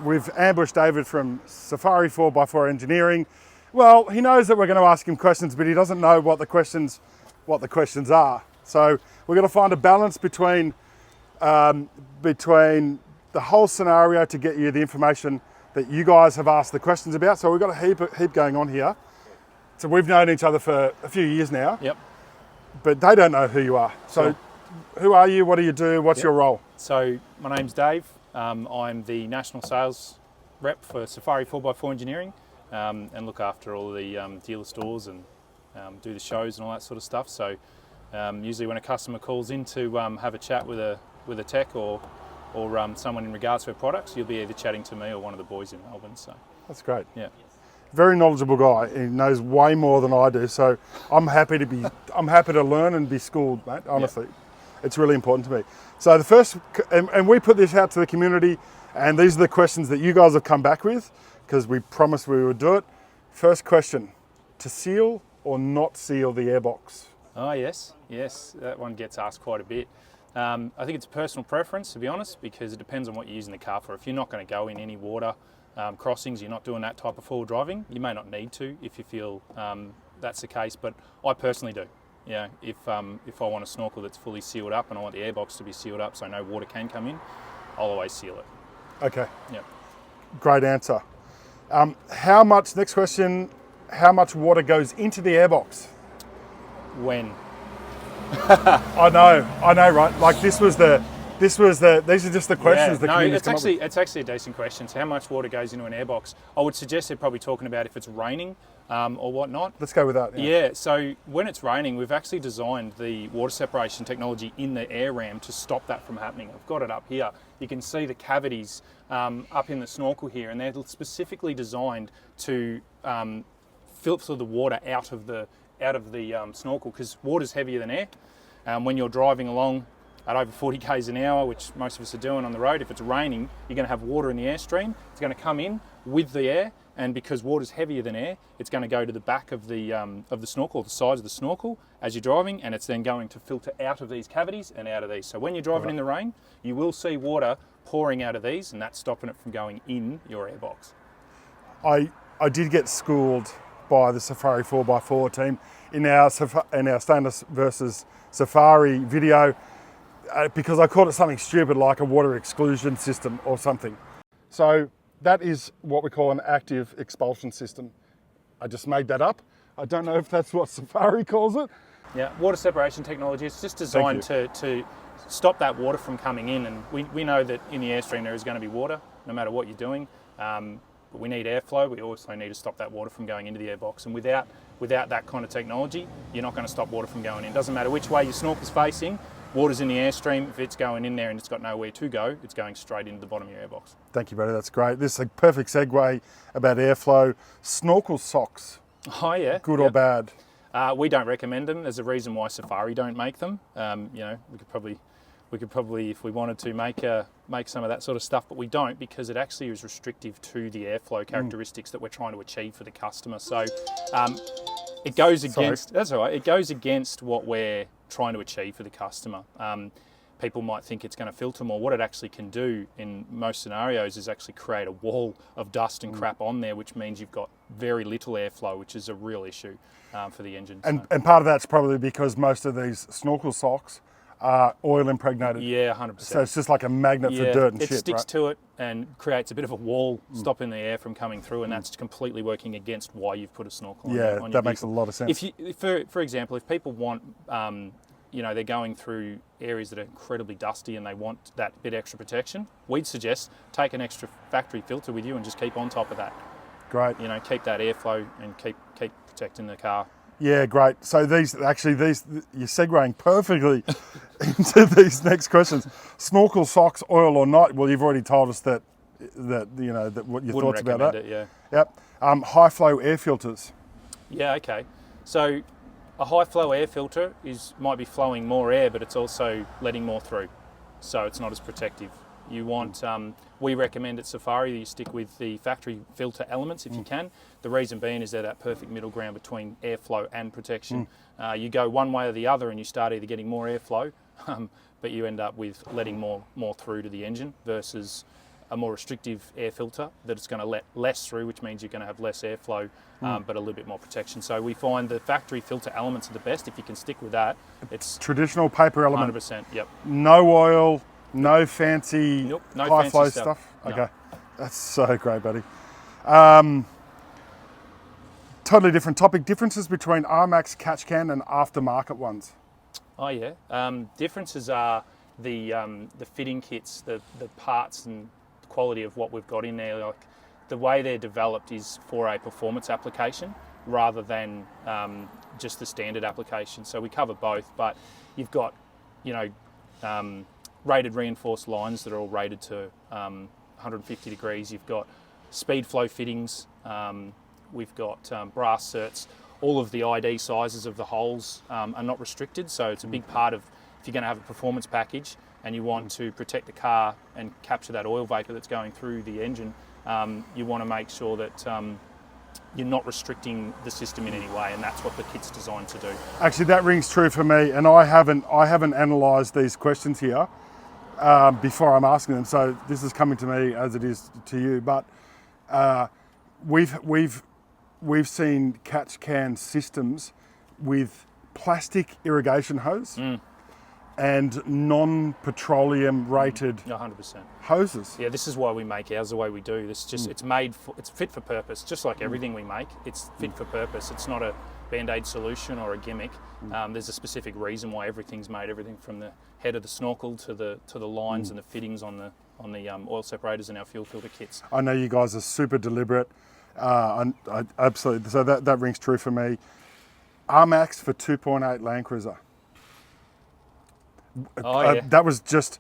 we've ambushed David from Safari 4x4 Engineering. Well, he knows that we're going to ask him questions, but he doesn't know what the questions are. So we're going to find a balance between the whole scenario to get you the information that you guys have asked the questions about. So we've got a heap going on here. So we've known each other for a few years now. Yep. But they don't know who you are. So sure. Who are you? What do you do? What's your role? So my name's Dave. I'm the national sales rep for Safari 4x4 Engineering and look after all of the dealer stores and do the shows and all that sort of stuff. So usually when a customer calls in to have a chat with a tech or someone in regards to their products, you'll be either chatting to me or one of the boys in Melbourne. So that's great. Yeah. Very knowledgeable guy. He knows way more than I do. So I'm happy to learn and be schooled, mate. Honestly, it's really important to me. So the first, and we put this out to the community, and these are the questions that you guys have come back with because we promised we would do it. First question: to seal or not seal the airbox? Oh yes, that one gets asked quite a bit. I think it's a personal preference, to be honest, because it depends on what you're using the car for. If you're not going to go in any water crossings, you're not doing that type of forward driving, you may not need to if you feel that's the case, but I personally do. Yeah, if I want a snorkel that's fully sealed up and I want the airbox to be sealed up so no water can come in, I'll always seal it. Okay. Yeah. Great answer. Next question, how much water goes into the airbox? When? I know, right? Like these are just the questions the community's come up with. It's actually a decent question. So how much water goes into an airbox? I would suggest they're probably talking about if it's raining or whatnot. Let's go with that. Yeah, so when it's raining, we've actually designed the water separation technology in the air ram to stop that from happening. I've got it up here. You can see the cavities up in the snorkel here, and they're specifically designed to filter the water out of the snorkel because water's heavier than air. When you're driving along at over 40 k's an hour, which most of us are doing on the road, if it's raining, you're going to have water in the airstream. It's going to come in with the air, and because water's heavier than air, it's going to go to the back of the snorkel, the sides of the snorkel as you're driving, and it's then going to filter out of these cavities and out of these. So when you're driving in the rain, you will see water pouring out of these, and that's stopping it from going in your airbox. I did get schooled by the Safari 4x4 team in our stainless versus Safari video because I called it something stupid like a water exclusion system or something. So that is what we call an active expulsion system. I just made that up. I don't know if that's what Safari calls it. Yeah, water separation technology, it's just designed to stop that water from coming in, and we know that in the airstream there is going to be water no matter what you're doing. But we need airflow. We also need to stop that water from going into the airbox. And without that kind of technology, you're not going to stop water from going in. It doesn't matter which way your snorkel's facing, water's in the airstream. If it's going in there and it's got nowhere to go, it's going straight into the bottom of your airbox. Thank you, buddy. That's great. This is a perfect segue about airflow. Snorkel socks. Oh, yeah. Good or bad? We don't recommend them. There's a reason why Safari don't make them. We could probably, if we wanted to, make some of that sort of stuff, but we don't because it actually is restrictive to the airflow characteristics that we're trying to achieve for the customer. So it goes against. That's all right. It goes against what we're trying to achieve for the customer. People might think it's going to filter more. What it actually can do in most scenarios is actually create a wall of dust and crap on there, which means you've got very little airflow, which is a real issue for the engine. And part of that's probably because most of these snorkel socks are oil impregnated. Yeah, 100%. So it's just like a magnet for dirt and shit, right? It sticks to it and creates a bit of a wall stopping the air from coming through, and that's completely working against why you've put a snorkel on. Yeah, that makes a lot of sense. For example, if people want, they're going through areas that are incredibly dusty and they want that bit extra protection, we'd suggest take an extra factory filter with you and just keep on top of that. Great. Keep that airflow and keep protecting the car. Yeah, great. So you're segueing perfectly into these next questions. Snorkel socks, oil or not? Well, you've already told us that what your thoughts about that. Yeah. Yep. High flow air filters. Yeah. Okay. So a high flow air filter might be flowing more air, but it's also letting more through, so it's not as protective. You want, we recommend at Safari that you stick with the factory filter elements if you can. The reason being is they're that perfect middle ground between airflow and protection. You go one way or the other and you start either getting more airflow, but you end up with letting more through to the engine versus a more restrictive air filter that it's going to let less through, which means you're going to have less airflow, but a little bit more protection. So we find the factory filter elements are the best. If you can stick with that, it's Traditional paper element. 100%. Yep. No oil, no fancy Nope, no high fancy flow stuff. stuff. No. Okay, that's so great, buddy. Totally different topic. Differences between ARMAX Catch can and aftermarket ones. Oh yeah. Differences are the fitting kits, the parts and the quality of what we've got in there. Like the way they're developed is for a performance application rather than just the standard application. So we cover both, but you've got, rated reinforced lines that are all rated to 150 degrees. You've got speed flow fittings. We've got brass certs. All of the ID sizes of the holes are not restricted, so it's a big part of if you're going to have a performance package and you want to protect the car and capture that oil vapor that's going through the engine, you want to make sure that you're not restricting the system in any way, and that's what the kit's designed to do. Actually, that rings true for me, and I haven't analysed these questions here before I'm asking them. So this is coming to me as it is to you. But we've seen catch can systems with plastic irrigation hose and non-petroleum rated 100%. hoses. Yeah, this is why we make ours the way we do. This just it's fit for purpose, just like everything we make. It's fit for purpose. It's not a band-aid solution or a gimmick. There's a specific reason why everything's made. Everything from the head of the snorkel to the lines and the fittings on the oil separators and our fuel filter kits. I know you guys are super deliberate. I absolutely. So that rings true for me. ARMAX for 2.8 Land Cruiser. That was just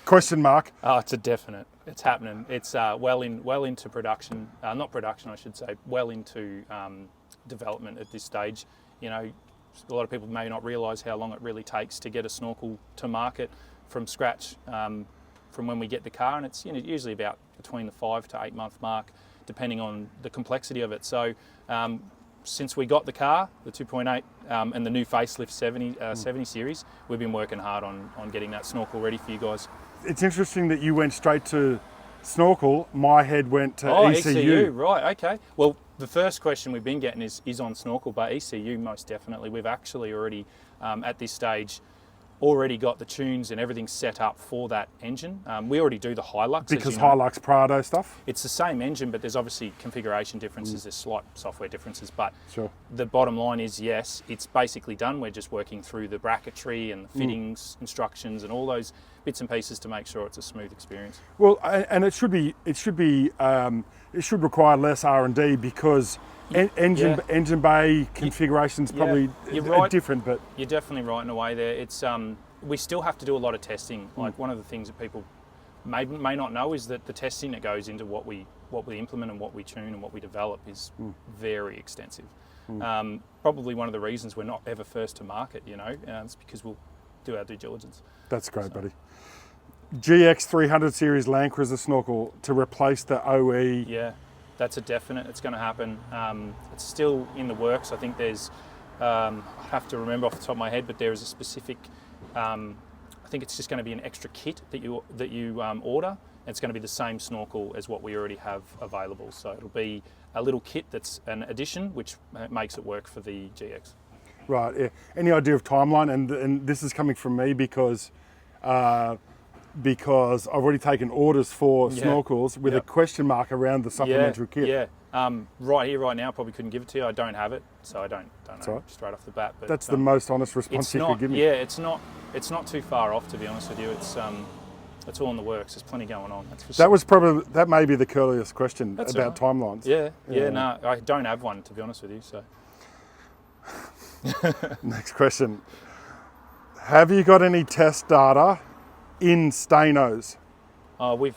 question mark. Oh, it's a definite. It's happening. It's well into production. Not production, I should say. Well into development at this stage. A lot of people may not realise how long it really takes to get a snorkel to market from scratch. From when we get the car, and it's usually about between the 5 to 8 month mark, depending on the complexity of it. So since we got the car, the 2.8 and the new facelift 70 series, we've been working hard on getting that snorkel ready for you guys. It's interesting that you went straight to snorkel. My head went to ECU. Right, okay. Well, the first question we've been getting is on snorkel, but ECU most definitely. We've actually already, at this stage, already got the tunes and everything set up for that engine. We already do the Hilux. Because Hilux Prado stuff? It's the same engine, but there's obviously configuration differences, there's slight software differences, but sure. The bottom line is, yes, it's basically done. We're just working through the bracketry and the fittings, instructions, and all those bits and pieces to make sure it's a smooth experience. Well, and it should require less R&D because engine bay configuration's probably different, but you're definitely right in a way there. It's we still have to do a lot of testing. Like one of the things that people may not know is that the testing that goes into what we implement and what we tune and what we develop is very extensive. Probably one of the reasons we're not ever first to market. It's because we'll do our due diligence. That's great, buddy. GX 300 series Land Cruiser snorkel to replace the OE. Yeah. That's a definite. It's going to happen. It's still in the works. I think there's, I have to remember off the top of my head, but there is a specific, I think it's just going to be an extra kit that you order. It's going to be the same snorkel as what we already have available. So it'll be a little kit that's an addition, which makes it work for the GX. Right. Yeah. Any idea of timeline? And this is coming from me because I've already taken orders for snorkels with a question mark around the supplementary kit. Yeah, right here, right now, probably couldn't give it to you. I don't have it, so I don't know straight off the bat. But that's the most honest response you could give me. Yeah, it's not too far off, to be honest with you. It's all in the works. There's plenty going on. That's for sure. That may be the curliest question that's about timelines. Yeah. No, I don't have one, to be honest with you. So, next question: have you got any test data in Stanos? We've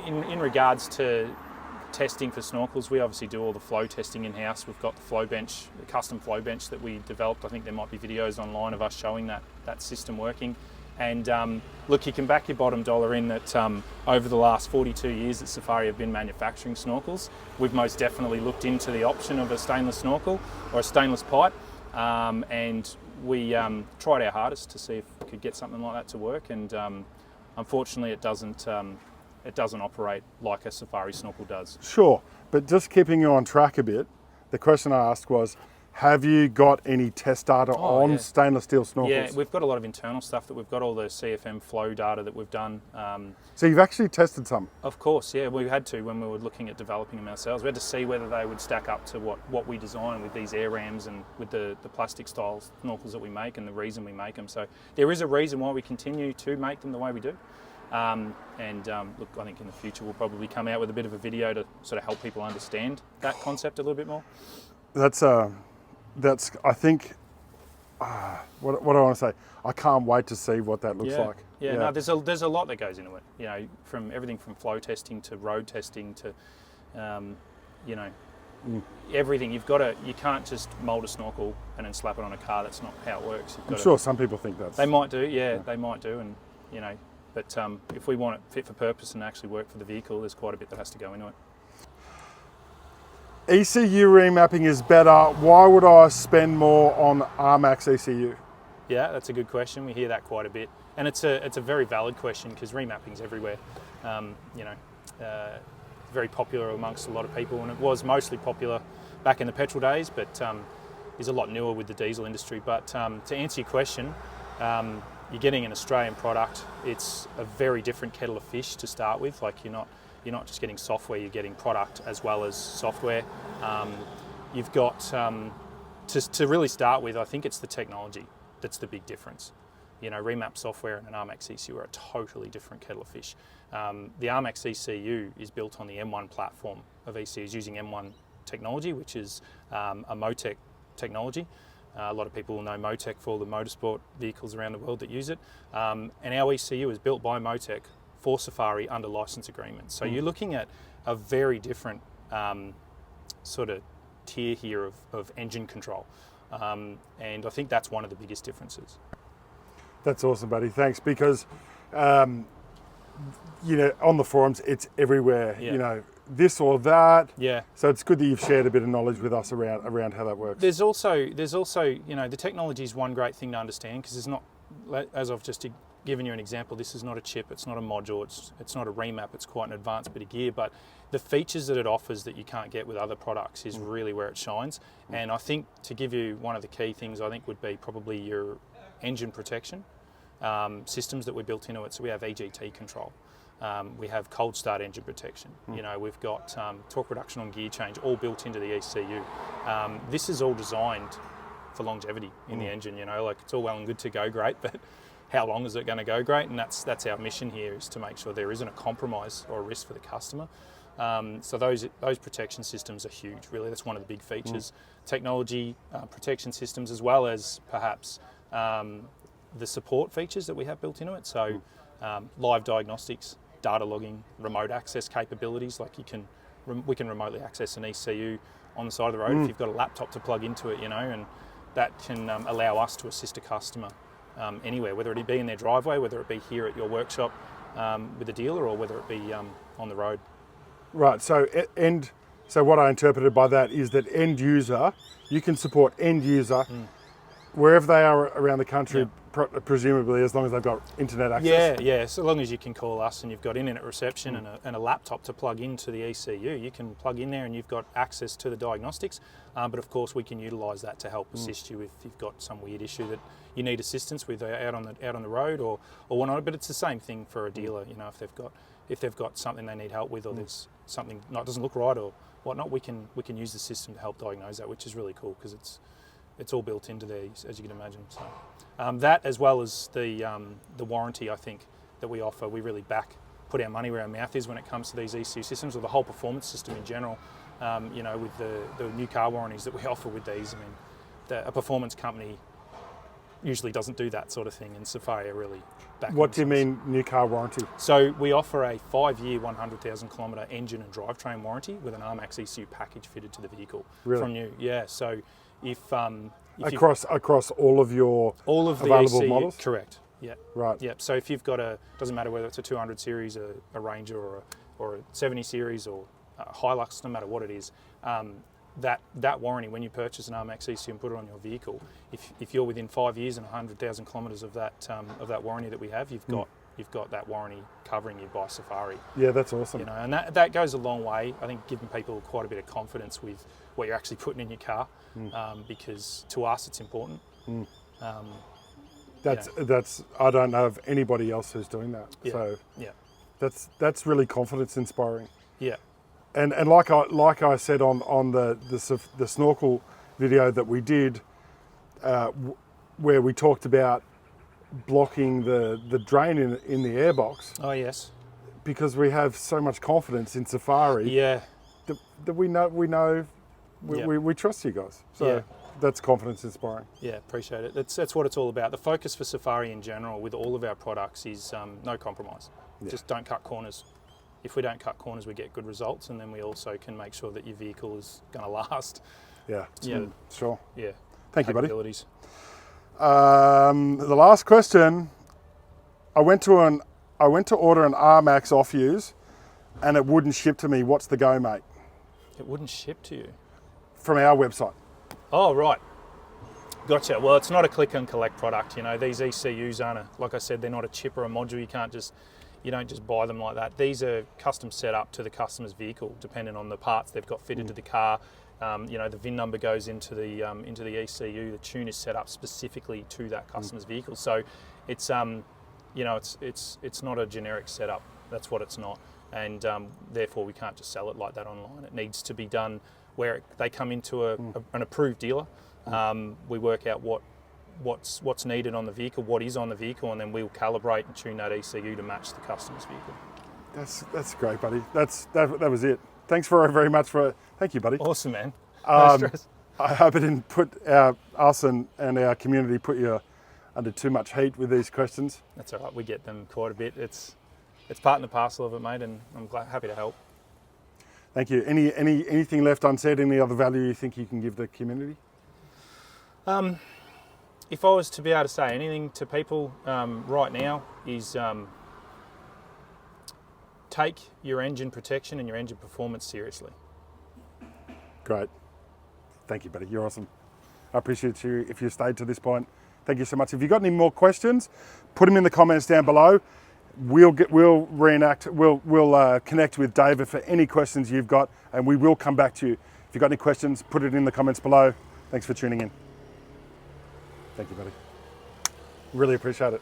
in regards to testing for snorkels, we obviously do all the flow testing in-house. We've got the flow bench, the custom flow bench that we developed. I think there might be videos online of us showing that system working. And look, you can back your bottom dollar in that over the last 42 years that Safari have been manufacturing snorkels, we've most definitely looked into the option of a stainless snorkel or a stainless pipe, and we tried our hardest to see if we could get something like that to work. And unfortunately it doesn't operate like a safari snorkel does. Sure, but just keeping you on track a bit, the question I asked was, have you got any test data on stainless steel snorkels? Yeah, we've got a lot of internal stuff that we've got, all the CFM flow data that we've done. So you've actually tested some? Of course, yeah, we had to when we were looking at developing them ourselves. We had to see whether they would stack up to what we design with these air rams and with the plastic style snorkels that we make and the reason we make them. So there is a reason why we continue to make them the way we do. Look, I think in the future we'll probably come out with a bit of a video to sort of help people understand that concept a little bit more. That's I think, what do I want to say? I can't wait to see what that looks like. Yeah, no, there's a lot that goes into it. You know, from everything from flow testing to road testing to, everything. You can't just mould a snorkel and then slap it on a car. That's not how it works. I'm sure some people think that's... They might do, they might do, and but if we want it fit for purpose and actually work for the vehicle, there's quite a bit that has to go into it. ECU remapping is better. Why would I spend more on ARMAX ECU? Yeah, that's a good question. We hear that quite a bit, and it's a very valid question because remapping's everywhere. Very popular amongst a lot of people, and it was mostly popular back in the petrol days, but is a lot newer with the diesel industry. But to answer your question, you're getting an Australian product. It's a very different kettle of fish to start with. Like you're not just getting software, you're getting product as well as software. You've got, to really start with, I think it's the technology that's the big difference. Remap software and an ARMAX ECU are a totally different kettle of fish. The ARMAX ECU is built on the M1 platform of ECUs using M1 technology, which is a Motec technology. A lot of people will know Motec for all the motorsport vehicles around the world that use it. And our ECU is built by Motec for Safari under license agreement. So you're looking at a very different sort of tier here of engine control. And I think that's one of the biggest differences. That's awesome, buddy. Thanks. Because, on the forums, it's everywhere. Yeah. This or that. Yeah. So it's good that you've shared a bit of knowledge with us around how that works. There's also, the technology is one great thing to understand because it's not, as I've just given you an example, this is not a chip, it's not a module, it's not a remap, it's quite an advanced bit of gear, but the features that it offers that you can't get with other products is really where it shines. And I think to give you one of the key things, I think would be probably your engine protection systems that we built into it. So we have EGT control. We have cold start engine protection. We've got torque reduction on gear change, all built into the ECU. This is all designed for longevity in the engine. Like it's all well and good to go great, but how long is it going to go great? And that's our mission here, is to make sure there isn't a compromise or a risk for the customer. So those protection systems are huge. Really, that's one of the big features. Technology, protection systems, as well as perhaps the support features that we have built into it. So live diagnostics, data logging, remote access capabilities, like we can remotely access an ECU on the side of the road if you've got a laptop to plug into it, and that can allow us to assist a customer anywhere, whether it be in their driveway, whether it be here at your workshop with a dealer, or whether it be on the road. Right, so what I interpreted by that is that end user, you can support end user wherever they are around the country, presumably as long as they've got internet access. Yeah, so long as you can call us and you've got internet reception and a laptop to plug into the ECU, you can plug in there and you've got access to the diagnostics. But of course we can utilise that to help assist you if you've got some weird issue that you need assistance with out on the road or whatnot. But it's the same thing for a dealer. If they've got something they need help with, or there's something doesn't look right or whatnot, we can use the system to help diagnose that, which is really cool because it's all built into there, as you can imagine. So that, as well as the warranty, I think, that we offer, we really put our money where our mouth is when it comes to these ECU systems, or the whole performance system in general. With the new car warranties that we offer with these, a performance company usually doesn't do that sort of thing, and Safari are really back. What do you mean new car warranty? So we offer a 5-year, 100,000 kilometre engine and drivetrain warranty with an ARMAX ECU package fitted to the vehicle from new. Yeah, so if across all of your available ECU, models? Correct. Yeah. Right. Yeah. So if you've got doesn't matter whether it's a 200 series, a Ranger, or a 70 series, or a Hilux, no matter what it is, that warranty, when you purchase an ARMAX ECU and put it on your vehicle, if you're within 5 years and 100,000 kilometres of that warranty that we have, you've got you've got that warranty covering you by Safari. Yeah, that's awesome. You know, and that goes a long way. I think giving people quite a bit of confidence with what you're actually putting in your car, because to us it's important. That's I don't know of anybody else who's doing that. Yeah. So yeah, that's really confidence inspiring. yeah, And like I said on the snorkel video that we did, where we talked about blocking the drain in the airbox, oh yes, because we have so much confidence in Safari. yeah, That we trust you guys. So Yeah. that's confidence inspiring. yeah. Appreciate it. That's what it's all about. The focus for Safari in general with all of our products is no compromise. Yeah. Just don't cut corners. If we don't cut corners, we get good results, and then we also can make sure that your vehicle is going to last. Yeah. Yeah. Sure. Yeah. Thank you, buddy. Capabilities. The last question. I went to order an ARMAX off yous, and it wouldn't ship to me. What's the go, mate? It wouldn't ship to you. From our website. Oh, right. Gotcha. Well, it's not a click and collect product. You know, these ECUs aren't, like I said, they're not a chip or a module. You don't just buy them like that. These are custom set up to the customer's vehicle, depending on the parts they've got fitted to the car. You know, the VIN number goes into the ECU. The tune is set up specifically to that customer's vehicle. So it's you know, it's not a generic setup. That's what it's not. And therefore we can't just sell it like that online. It needs to be done where they come into an approved dealer. We work out what's needed on the vehicle, what is on the vehicle, and then we'll calibrate and tune that ECU to match the customer's vehicle. That's great, buddy. That was it. Thanks very much for it. Thank you, buddy. Awesome, man. No stress. I hope it didn't put us and our community put you under too much heat with these questions. That's all right. We get them quite a bit. It's part and the parcel of it, mate, and I'm happy to help. Thank you. Anything left unsaid? Any other value you think you can give the community? If I was to be able to say anything to people right now is take your engine protection and your engine performance seriously. Great. Thank you, buddy. You're awesome. I appreciate you if you stayed to this point. Thank you so much. If you've got any more questions, put them in the comments down below. We'll connect with David for any questions you've got, and we will come back to you. If you've got any questions, put it in the comments below. Thanks for tuning in. Thank you, buddy. Really appreciate it.